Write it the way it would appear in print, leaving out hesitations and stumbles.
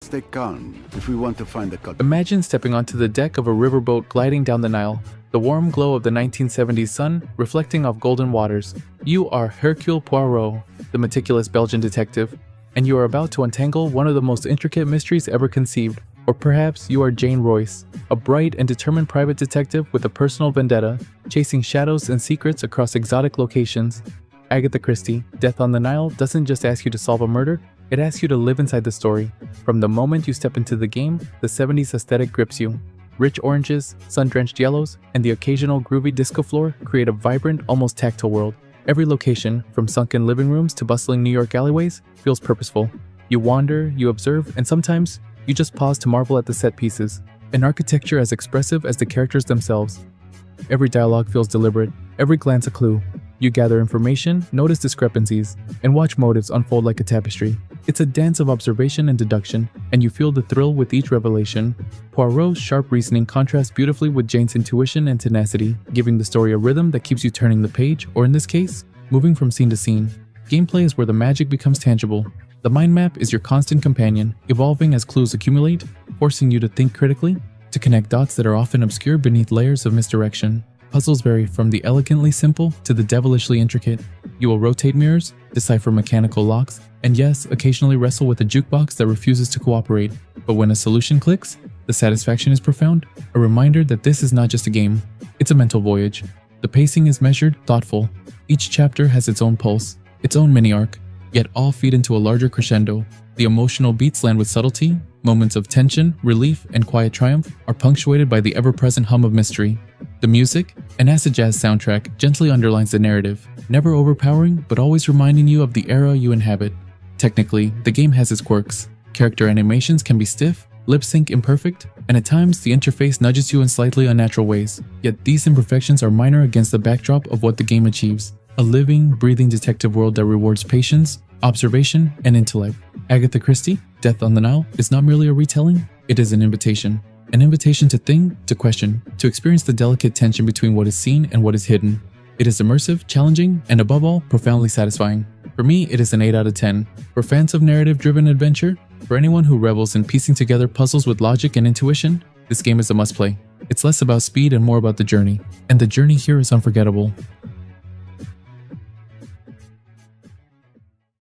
stay calm if we want to find the culprit. Imagine stepping onto the deck of a riverboat gliding down the Nile, the warm glow of the 1970s sun reflecting off golden waters. You are Hercule Poirot, the meticulous Belgian detective, and you are about to untangle one of the most intricate mysteries ever conceived. Or perhaps you are Jane Royce, a bright and determined private detective with a personal vendetta, chasing shadows and secrets across exotic locations. Agatha Christie, Death on the Nile doesn't just ask you to solve a murder, it asks you to live inside the story. From the moment you step into the game, the 70s aesthetic grips you. Rich oranges, sun-drenched yellows, and the occasional groovy disco floor create a vibrant, almost tactile world. Every location, from sunken living rooms to bustling New York alleyways, feels purposeful. You wander, you observe, and sometimes, you just pause to marvel at the set pieces, an architecture as expressive as the characters themselves. Every dialogue feels deliberate, every glance a clue. You gather information, notice discrepancies, and watch motives unfold like a tapestry. It's a dance of observation and deduction, and you feel the thrill with each revelation. Poirot's sharp reasoning contrasts beautifully with Jane's intuition and tenacity, giving the story a rhythm that keeps you turning the page, or in this case, moving from scene to scene. Gameplay is where the magic becomes tangible. The mind map is your constant companion, evolving as clues accumulate, forcing you to think critically, to connect dots that are often obscured beneath layers of misdirection. Puzzles vary from the elegantly simple to the devilishly intricate. You will rotate mirrors, decipher mechanical locks, and yes, occasionally wrestle with a jukebox that refuses to cooperate. But when a solution clicks, the satisfaction is profound, a reminder that this is not just a game, it's a mental voyage. The pacing is measured, thoughtful. Each chapter has its own pulse, its own mini-arc, yet all feed into a larger crescendo. The emotional beats land with subtlety, moments of tension, relief, and quiet triumph are punctuated by the ever-present hum of mystery. The music, an acid jazz soundtrack, gently underlines the narrative, never overpowering but always reminding you of the era you inhabit. Technically, the game has its quirks. Character animations can be stiff, lip sync imperfect, and at times the interface nudges you in slightly unnatural ways. Yet these imperfections are minor against the backdrop of what the game achieves. A living, breathing detective world that rewards patience, observation, and intellect. Agatha Christie, Death on the Nile, is not merely a retelling, it is an invitation. An invitation to think, to question, to experience the delicate tension between what is seen and what is hidden. It is immersive, challenging, and above all, profoundly satisfying. For me, it is an 8 out of 10. For fans of narrative-driven adventure, for anyone who revels in piecing together puzzles with logic and intuition, this game is a must-play. It's less about speed and more about the journey, and the journey here is unforgettable.